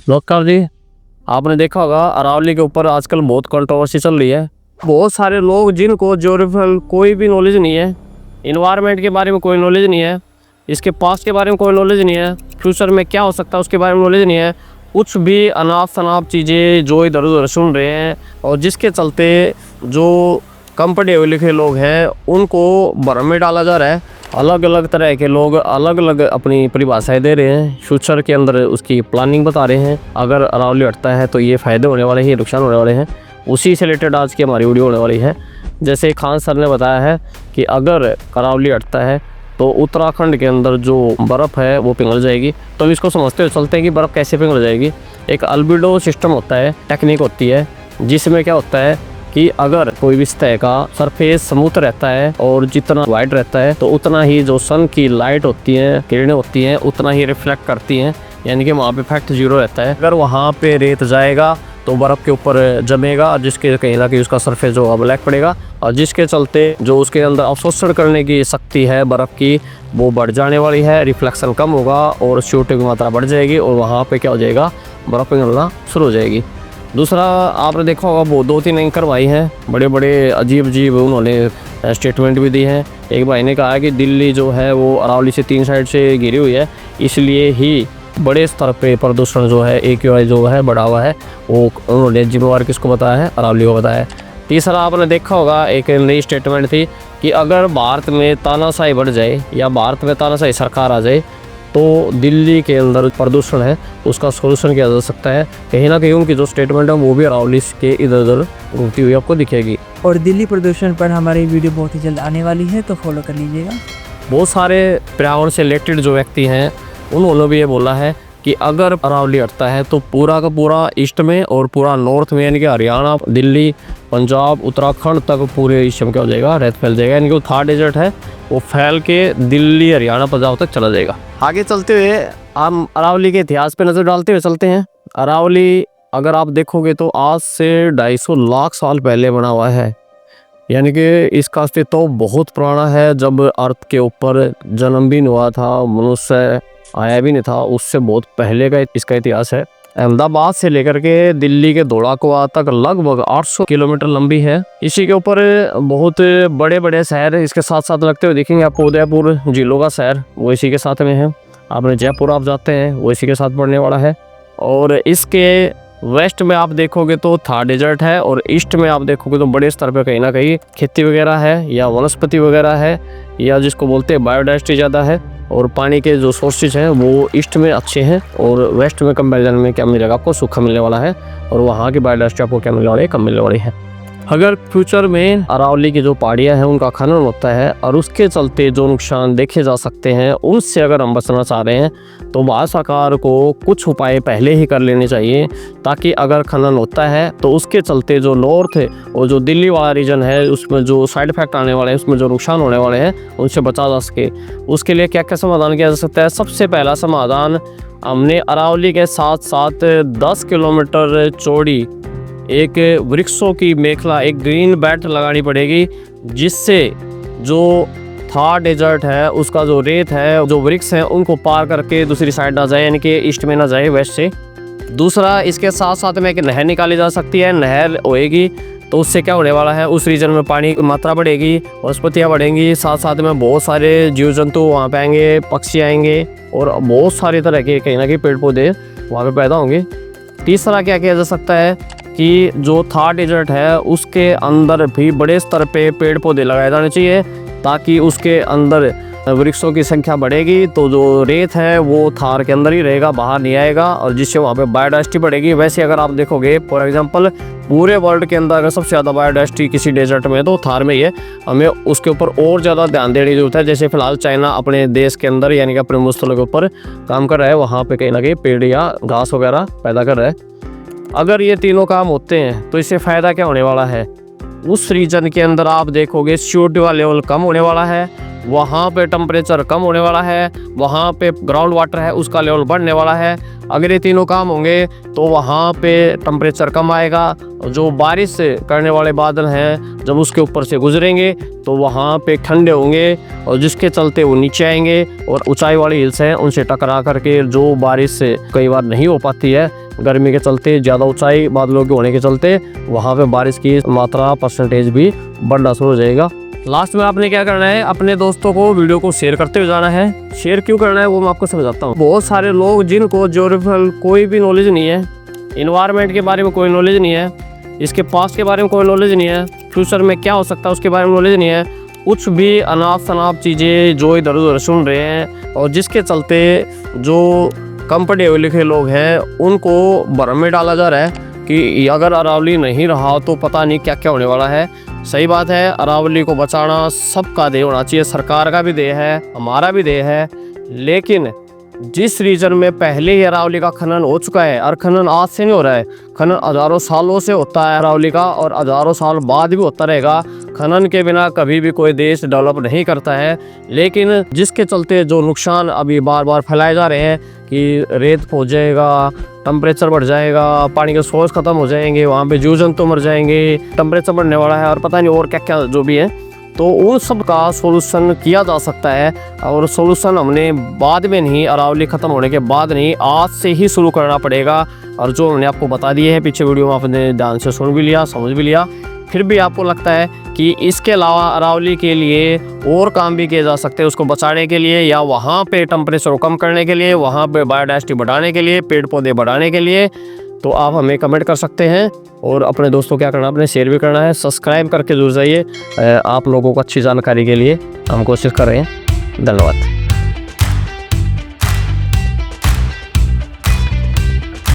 नमस्कार जी। आपने देखा होगा अरावली के ऊपर आजकल बहुत कंट्रोवर्सी चल रही है। बहुत सारे लोग जिनको ज्योग्राफिकल कोई भी नॉलेज नहीं है, इन्वायरमेंट के बारे में कोई नॉलेज नहीं है, इसके पास्ट के बारे में कोई नॉलेज नहीं है, फ्यूचर में क्या हो सकता है उसके बारे में नॉलेज नहीं है, कुछ भी अनाप शनाप चीज़ें जो इधर उधर सुन रहे हैं, और जिसके चलते जो कम पढ़े हुए लिखे लोग हैं उनको भ्रम में डाला जा रहा है। अलग अलग तरह के लोग अलग अलग अपनी परिभाषाएं दे रहे हैं, फ्यूचर के अंदर उसकी प्लानिंग बता रहे हैं। अगर अरावली हटता है तो ये फ़ायदे होने वाले हैं, ये नुकसान होने वाले हैं। उसी से रिलेटेड आज की हमारी वीडियो होने वाली है। जैसे खान सर ने बताया है कि अगर अरावली हटता है तो उत्तराखंड के अंदर जो बर्फ़ है वो पिघल जाएगी। तो हम इसको समझते हुए चलते हैं कि बर्फ़ कैसे पिघल जाएगी। एक अल्बिडो सिस्टम होता है, टेक्निक होती है, जिसमें क्या होता है कि अगर कोई भी सतह का सरफेस स्मूथ रहता है और जितना वाइड रहता है तो उतना ही जो सन की लाइट होती है, किरणें होती हैं, उतना ही रिफ्लेक्ट करती हैं, यानी कि वहाँ पे इफेक्ट जीरो रहता है। अगर वहाँ पे रेत जाएगा तो बर्फ़ के ऊपर जमेगा, जिसके कहीं ना कहीं उसका सरफेस जो ब्लैक पड़ेगा, और जिसके चलते जो उसके अंदर अवशोषण करने की शक्ति है बर्फ़ की वो बढ़ जाने वाली है, रिफ्लेक्शन कम होगा और CO2 की मात्रा बढ़ जाएगी, और वहाँ पर क्या हो जाएगा, बर्फ़ पिघलना शुरू हो जाएगी। दूसरा, आपने देखा होगा वो 2-3 एंकर भाई हैं, बड़े बड़े अजीब अजीब उन्होंने स्टेटमेंट भी दी हैं। एक भाई ने कहा कि दिल्ली जो है वो अरावली से 3 साइड से घिरी हुई है, इसलिए ही बड़े स्तर पे प्रदूषण जो है AQI जो है बढ़ा हुआ है। वो उन्होंने जिम्मेवार किसको बताया है, अरावली को बताया है। तीसरा, आपने देखा होगा एक नई स्टेटमेंट थी कि अगर भारत में तानाशाही बढ़ जाए या भारत में तानाशाही सरकार आ जाए तो दिल्ली के अंदर प्रदूषण है उसका सोल्यूशन किया जा सकता है। कहीं ना कहीं उनकी जो स्टेटमेंट है वो भी अरावली के इधर उधर घूमती हुई आपको दिखेगी। और दिल्ली प्रदूषण पर हमारी वीडियो बहुत ही जल्द आने वाली है, तो फॉलो कर लीजिएगा। बहुत सारे पर्यावरण से रिलेटेड जो व्यक्ति हैं उन्होंने भी ये बोला है कि अगर अरावली हटता है तो पूरा का पूरा ईस्ट में और पूरा नॉर्थ में, यानी कि हरियाणा, दिल्ली, पंजाब, उत्तराखंड तक पूरे ईस्ट में क्या हो जाएगा, रेत फैल जाएगा, यानी कि थार डेजर्ट है वो फैल के दिल्ली, हरियाणा, पंजाब तक चला जाएगा। आगे चलते हुए हम अरावली के इतिहास पे नज़र डालते हुए चलते हैं। अरावली अगर आप देखोगे तो आज से 250 लाख साल पहले बना हुआ है, यानी कि इसका अस्तित्व बहुत पुराना है। जब अर्थ के ऊपर जन्म भी नहीं हुआ था, मनुष्य आया भी नहीं था, उससे बहुत पहले का इसका इतिहास है। अहमदाबाद से लेकर के दिल्ली के धौलाकुआं तक लगभग 800 किलोमीटर लंबी है। इसी के ऊपर बहुत बड़े बड़े शहर इसके साथ साथ लगते हुए दिखेंगे आपको। उदयपुर झीलों का शहर वो इसी के साथ में है। आपने जयपुर आप जाते हैं वो इसी के साथ पड़ने वाला है। और इसके वेस्ट में आप देखोगे तो थार डेजर्ट है, और ईस्ट में आप देखोगे तो बड़े स्तर पर कहीं ना कहीं खेती वगैरह है या वनस्पति वगैरह है, या जिसको बोलते हैं बायोडाइवर्सिटी ज़्यादा है, और पानी के जो सोर्सेज हैं वो ईस्ट में अच्छे हैं, और वेस्ट में कंपैरिजन में क्या मिलेगा आपको, सूखा मिलने वाला है, और वहाँ की बायोडाइवर्सिटी आपको क्या मिलने वाली है, कम मिलने वाली है। अगर फ्यूचर में अरावली की जो पहाड़ियाँ हैं उनका खनन होता है और उसके चलते जो नुकसान देखे जा सकते हैं उनसे अगर हम बचना चाह रहे हैं तो भारत सरकार को कुछ उपाय पहले ही कर लेने चाहिए, ताकि अगर खनन होता है तो उसके चलते जो नॉर्थ है और जो दिल्ली वाला रीजन है उसमें जो साइड इफेक्ट आने वाले हैं, उसमें जो नुकसान होने वाले हैं, उनसे बचा जा सके। उसके लिए क्या क्या समाधान किया जा सकता है? सबसे पहला समाधान, हमने अरावली के साथ साथ 10 किलोमीटर चौड़ी एक वृक्षों की मेखला, एक ग्रीन बेल्ट लगानी पड़ेगी, जिससे जो थार डेजर्ट है उसका जो रेत है, जो वृक्ष हैं, उनको पार करके दूसरी साइड ना जाए, यानी कि ईस्ट में ना जाए, वेस्ट से। दूसरा, इसके साथ साथ में एक नहर निकाली जा सकती है। नहर होएगी तो उससे क्या होने वाला है, उस रीजन में पानी की मात्रा बढ़ेगी, वनस्पतियाँ बढ़ेंगी, साथ साथ में बहुत सारे जीव जंतु वहाँ पे आएंगे, पक्षी आएंगे, और बहुत सारी तरह के कहीं ना कहीं पेड़ पौधे वहाँ पे पैदा होंगे। तीसरा क्या किया जा सकता है कि जो थार डेजर्ट है उसके अंदर भी बड़े स्तर पे पेड़ पौधे लगाए जाने चाहिए, ताकि उसके अंदर वृक्षों की संख्या बढ़ेगी तो जो रेत है वो थार के अंदर ही रहेगा, बाहर नहीं आएगा, और जिससे वहाँ पे बायोडाइवर्सिटी बढ़ेगी। वैसे अगर आप देखोगे फॉर एग्जांपल पूरे वर्ल्ड के अंदर अगर सबसे ज़्यादा बायोडाइवर्सिटी किसी डेजर्ट में तो थार में ही है। हमें उसके ऊपर और ज़्यादा ध्यान देने की जरूरत है। जैसे फिलहाल चाइना अपने देश के अंदर यानी कि अपने भूस्थलों के ऊपर काम कर रहा है, वहाँ पर कहीं ना कहीं पेड़ या घास वगैरह पैदा कर रहा है। अगर ये तीनों काम होते हैं तो इससे फ़ायदा क्या होने वाला है, उस रीजन के अंदर आप देखोगे CO2 का लेवल कम होने वाला है, वहाँ पे टेम्परेचर कम होने वाला है, वहाँ पे ग्राउंड वाटर है उसका लेवल बढ़ने वाला है। अगर ये तीनों काम होंगे तो वहाँ पे टेम्परेचर कम आएगा। जो बारिश से करने वाले बादल हैं जब उसके ऊपर से गुजरेंगे तो वहाँ पे ठंडे होंगे और जिसके चलते वो नीचे आएंगे और ऊंचाई वाली हिल्स हैं उनसे टकरा करके जो बारिश से कई बार नहीं हो पाती है गर्मी के चलते, ज़्यादा ऊंचाई बादलों के होने के चलते वहाँ पे बारिश की मात्रा परसेंटेज भी बढ़ना शुरू हो जाएगा। लास्ट में आपने क्या करना है, अपने दोस्तों को वीडियो को शेयर करते हुए जाना है। शेयर क्यों करना है वो मैं आपको समझाता हूँ। बहुत सारे लोग जिनको ज्योग्राफिकल कोई भी नॉलेज नहीं है, इन्वायरमेंट के बारे में कोई नॉलेज नहीं है, इसके पास्ट के बारे में कोई नॉलेज नहीं है, फ्यूचर में क्या हो सकता है उसके बारे में नॉलेज नहीं है, कुछ भी अनाप शनाप चीज़ें जो इधर उधर सुन रहे हैं और जिसके चलते जो कम पढ़े हुए लिखे लोग हैं उनको भ्रम में डाला जा रहा है कि अगर अरावली नहीं रहा तो पता नहीं क्या क्या होने वाला है। सही बात है, अरावली को बचाना सबका देय होना चाहिए, सरकार का भी देय है, हमारा भी देय है। लेकिन जिस रीजन में पहले ही अरावली का खनन हो चुका है और खनन आज से नहीं हो रहा है, खनन हज़ारों सालों से होता है अरावली का और हज़ारों साल बाद भी होता रहेगा। खनन के बिना कभी भी कोई देश डेवलप नहीं करता है। लेकिन जिसके चलते जो नुकसान अभी बार बार फैलाए जा रहे हैं कि रेत हो जाएगा, टेम्परेचर बढ़ जाएगा, पानी के सोर्स ख़त्म हो जाएंगे, वहाँ पे जीव जंतु मर जाएंगे, टेम्परेचर बढ़ने वाला है और पता नहीं और क्या क्या जो भी है, तो उन सब का सोल्यूशन किया जा सकता है। और सोल्यूशन हमने बाद में नहीं, अरावली ख़त्म होने के बाद नहीं, आज से ही शुरू करना पड़ेगा। और जो मैंने आपको बता दिए है पीछे वीडियो में आपने ध्यान से सुन भी लिया, समझ भी लिया, फिर भी आपको लगता है कि इसके अलावा अरावली के लिए और काम भी किए जा सकते हैं उसको बचाने के लिए, या वहाँ पे टेम्परेचर को कम करने के लिए, वहाँ पे बायोडाइवर्सिटी बढ़ाने के लिए, पेड़ पौधे बढ़ाने के लिए, तो आप हमें कमेंट कर सकते हैं। और अपने दोस्तों क्या करना, अपने शेयर भी करना है, सब्सक्राइब करके जुड़ जाइए। आप लोगों को अच्छी जानकारी के लिए हम कोशिश कर रहे हैं। धन्यवाद।